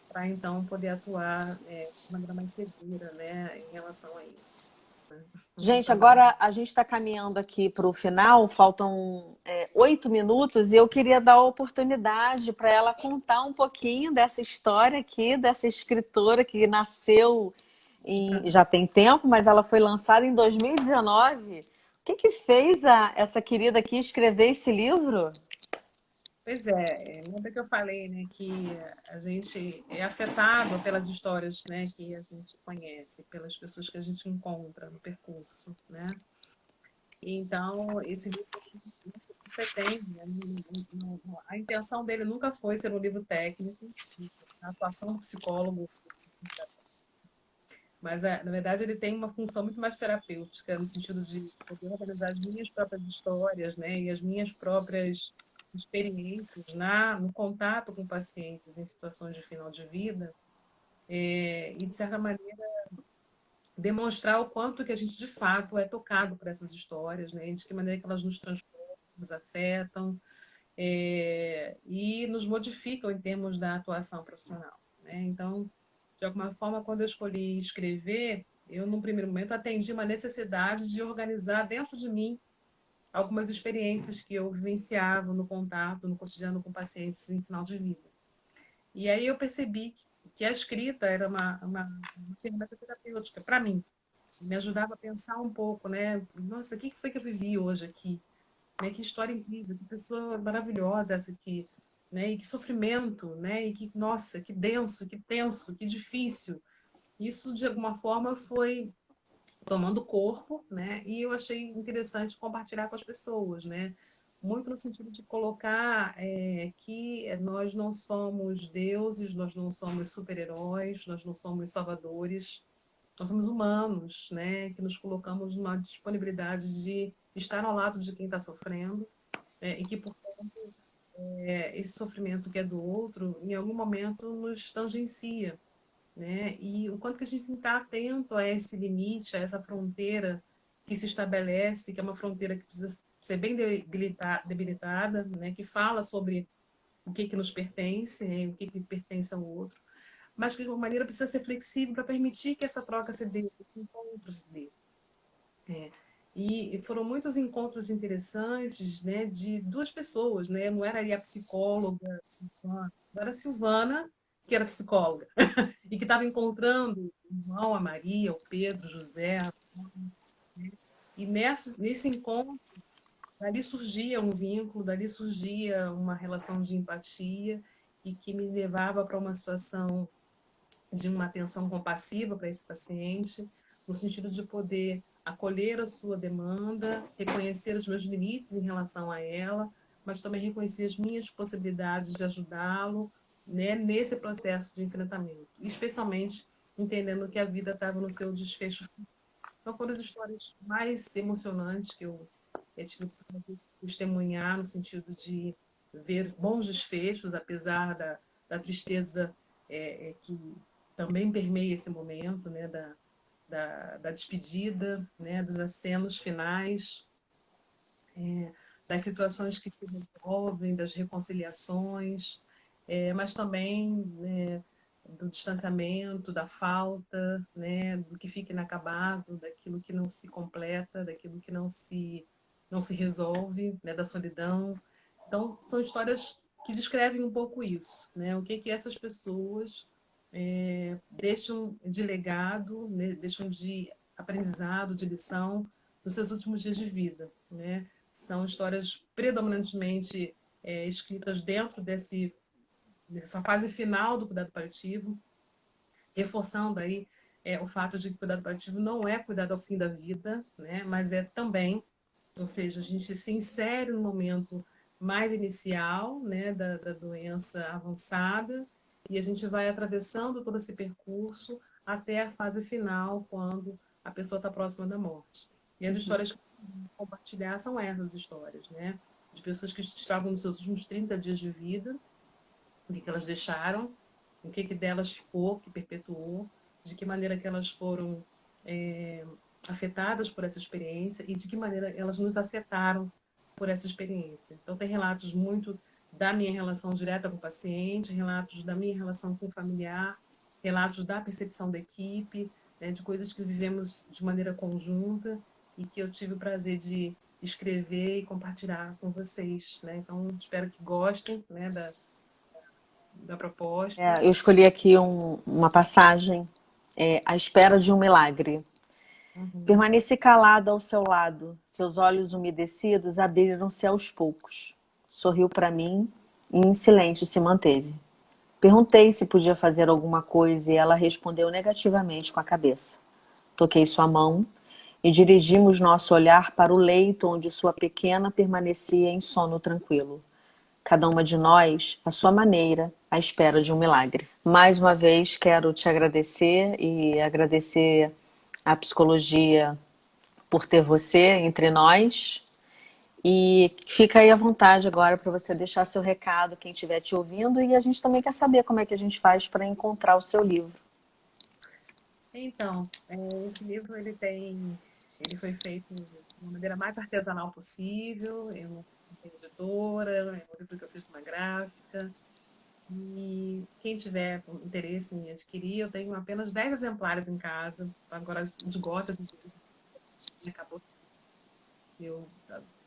para então poder atuar de maneira mais segura, né, em relação a isso. Né? Gente, agora a gente está caminhando aqui para o final, faltam 8 minutos e eu queria dar a oportunidade para ela contar um pouquinho dessa história aqui, dessa escritora que nasceu já tem tempo, mas ela foi lançada em 2019. O que fez essa querida aqui escrever esse livro? Pois é, lembra que eu falei, né, que a gente é afetado pelas histórias, né, que a gente conhece, pelas pessoas que a gente encontra no percurso, né? Então, esse livro não se pretende, né? A intenção dele nunca foi ser um livro técnico, a atuação do psicólogo, mas, na verdade, ele tem uma função muito mais terapêutica, no sentido de poder organizar as minhas próprias histórias, né, e as minhas próprias experiências no contato com pacientes em situações de final de vida, e, de certa maneira, demonstrar o quanto que a gente, de fato, é tocado por essas histórias, né, e de que maneira que elas nos transformam, nos afetam, e nos modificam em termos da atuação profissional. Né? Então, de alguma forma, quando eu escolhi escrever, eu, num primeiro momento, atendi uma necessidade de organizar dentro de mim algumas experiências que eu vivenciava no contato, no cotidiano com pacientes em final de vida. E aí eu percebi que a escrita era uma ferramenta terapêutica para mim. Me ajudava a pensar um pouco, né? Nossa, o que foi que eu vivi hoje aqui? Né? Que história incrível, que pessoa maravilhosa essa aqui. Né? E que sofrimento, né? E que, nossa, que denso, que tenso, que difícil. Isso, de alguma forma, foi tomando corpo, né? E eu achei interessante compartilhar com as pessoas, né? Muito no sentido de colocar que nós não somos deuses, nós não somos super-heróis, nós não somos salvadores, nós somos humanos, né, que nos colocamos numa disponibilidade de estar ao lado de quem está sofrendo, e que, portanto, esse sofrimento que é do outro, em algum momento nos tangencia, né? E o quanto que a gente está atento a esse limite, a essa fronteira que se estabelece, que é uma fronteira que precisa ser bem debilitada, né? Que fala sobre o que nos pertence, né? O que pertence ao outro, mas que de uma maneira precisa ser flexível para permitir que essa troca se dê, que esse encontro se dê. É. E foram muitos encontros interessantes, né, de duas pessoas, né? Não era aí a psicóloga, Silvana, era a Silvana, que era psicóloga, e que estava encontrando o irmão, a Maria, o Pedro, o José, né? E nesse encontro, dali surgia um vínculo, dali surgia uma relação de empatia e que me levava para uma situação de uma atenção compassiva para esse paciente, no sentido de poder acolher a sua demanda, reconhecer os meus limites em relação a ela, mas também reconhecer as minhas possibilidades de ajudá-lo, né, nesse processo de enfrentamento, especialmente entendendo que a vida estava no seu desfecho. Então foram as histórias mais emocionantes que eu tive para testemunhar, no sentido de ver bons desfechos, apesar da tristeza que também permeia esse momento, né, da despedida, né, dos acenos finais, das situações que se resolvem, das reconciliações, mas também, né, do distanciamento, da falta, né, do que fica inacabado, daquilo que não se completa, daquilo que não se resolve, né, da solidão. Então, são histórias que descrevem um pouco isso, né, o que essas pessoas deixam de legado, né, deixam de aprendizado, de lição nos seus últimos dias de vida, né? São histórias predominantemente escritas dentro dessa fase final do cuidado paliativo, reforçando aí o fato de que o cuidado paliativo não é cuidado ao fim da vida, né? Mas é também, ou seja, a gente se insere no momento mais inicial, né, da doença avançada, e a gente vai atravessando todo esse percurso até a fase final, quando a pessoa está próxima da morte. E as histórias que eu vou compartilhar são essas histórias, né? De pessoas que estavam nos seus últimos 30 dias de vida, o que elas deixaram, o que delas ficou, que perpetuou, de que maneira que elas foram afetadas por essa experiência e de que maneira elas nos afetaram por essa experiência. Então, tem relatos muito da minha relação direta com o paciente, relatos da minha relação com o familiar, relatos da percepção da equipe, né, de coisas que vivemos de maneira conjunta e que eu tive o prazer de escrever e compartilhar com vocês. Né? Então, espero que gostem, né, da proposta. Eu escolhi aqui uma passagem, à espera de um milagre. Uhum. Permaneci calada ao seu lado, seus olhos umedecidos abriram-se aos poucos. Sorriu para mim e em silêncio se manteve. Perguntei se podia fazer alguma coisa e ela respondeu negativamente com a cabeça. Toquei sua mão e dirigimos nosso olhar para o leito onde sua pequena permanecia em sono tranquilo. Cada uma de nós, à sua maneira, à espera de um milagre. Mais uma vez, quero te agradecer e agradecer à psicologia por ter você entre nós. E fica aí à vontade agora para você deixar seu recado, quem estiver te ouvindo. E a gente também quer saber como é que a gente faz para encontrar o seu livro. Então, esse livro ele foi feito de uma maneira mais artesanal possível. Eu não tenho editora, é um livro que eu fiz com uma gráfica. E quem tiver interesse em adquirir, eu tenho apenas 10 exemplares em casa. Agora, esgota, acabou. Eu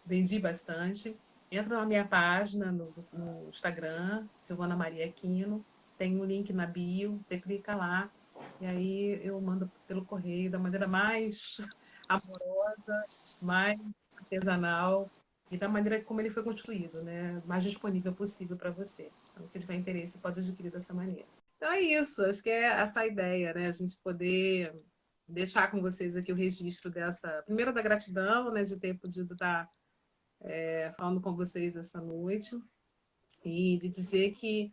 vendi bastante. Entra na minha página no Instagram, Silvana Maria Aquino. Tem um link na bio, você clica lá. E aí eu mando pelo correio da maneira mais amorosa, mais artesanal e da maneira como ele foi construído, né? Mais disponível possível para você. Então, quem tiver interesse pode adquirir dessa maneira. Então é isso, acho que é essa a ideia, né? A gente poder deixar com vocês aqui o registro dessa, primeiro da gratidão, né, de ter podido estar falando com vocês essa noite e de dizer que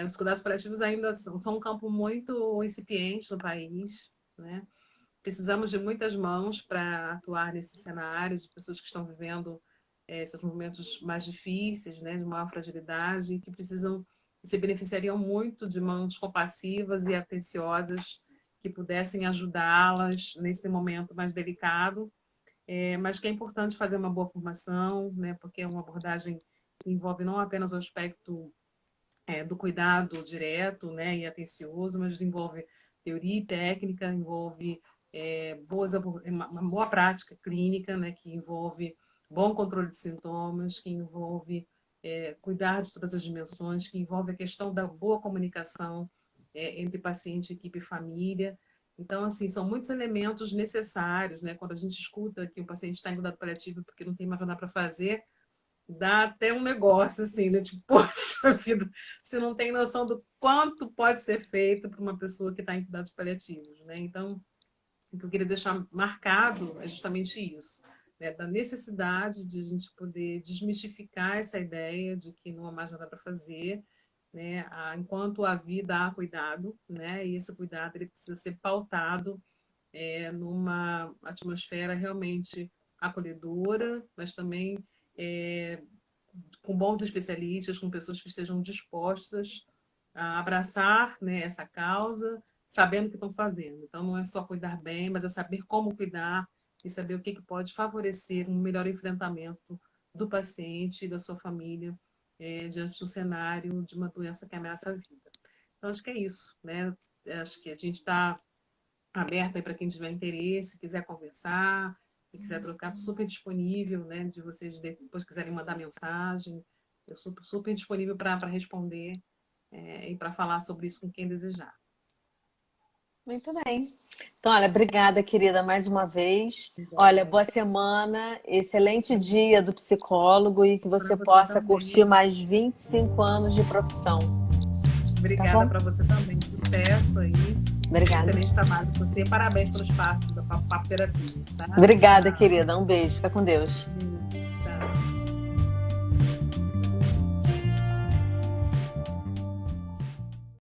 os cuidados paliativos ainda são um campo muito incipiente no país, né? precisamos de muitas mãos para atuar nesse cenário, de pessoas que estão vivendo esses momentos mais difíceis, né, de maior fragilidade, que precisam, se beneficiariam muito de mãos compassivas e atenciosas que pudessem ajudá-las nesse momento mais delicado, mas que é importante fazer uma boa formação, né, porque é uma abordagem que envolve não apenas o aspecto do cuidado direto, né, e atencioso, mas envolve teoria e técnica, envolve uma boa prática clínica, né, que envolve bom controle de sintomas, que envolve cuidar de todas as dimensões, que envolve a questão da boa comunicação entre paciente, equipe e família. Então, assim, são muitos elementos necessários, né? Quando a gente escuta que o paciente está em cuidado paliativo porque não tem mais nada para fazer, dá até um negócio, assim, né? Tipo, poxa vida, você não tem noção do quanto pode ser feito para uma pessoa que está em cuidados paliativos, né? Então, o que eu queria deixar marcado é justamente isso, né? Da necessidade de a gente poder desmistificar essa ideia de que não há mais nada para fazer, né? Enquanto a vida há cuidado, né? E esse cuidado ele precisa ser pautado numa atmosfera realmente acolhedora, mas também com bons especialistas, com pessoas que estejam dispostas a abraçar, né, essa causa, sabendo o que estão fazendo. Então, não é só cuidar bem, mas é saber como cuidar e saber o que pode favorecer um melhor enfrentamento do paciente e da sua família diante do cenário de uma doença que ameaça a vida. Então, acho que é isso, né? Acho que a gente está aberta para quem tiver interesse, quiser conversar, se quiser trocar, super disponível, né? De vocês depois quiserem mandar mensagem, eu sou super disponível para responder e para falar sobre isso com quem desejar. Muito bem. Então, olha, obrigada, querida, mais uma vez. Olha, boa semana, excelente dia do psicólogo e que você possa também. curtir mais 25 anos de profissão. Obrigada para você também. Sucesso aí. Obrigada. Excelente trabalho para você. Parabéns pelo espaço da Papo Terapia. Tá? Obrigada, querida. Um beijo. Fica com Deus. Tchau.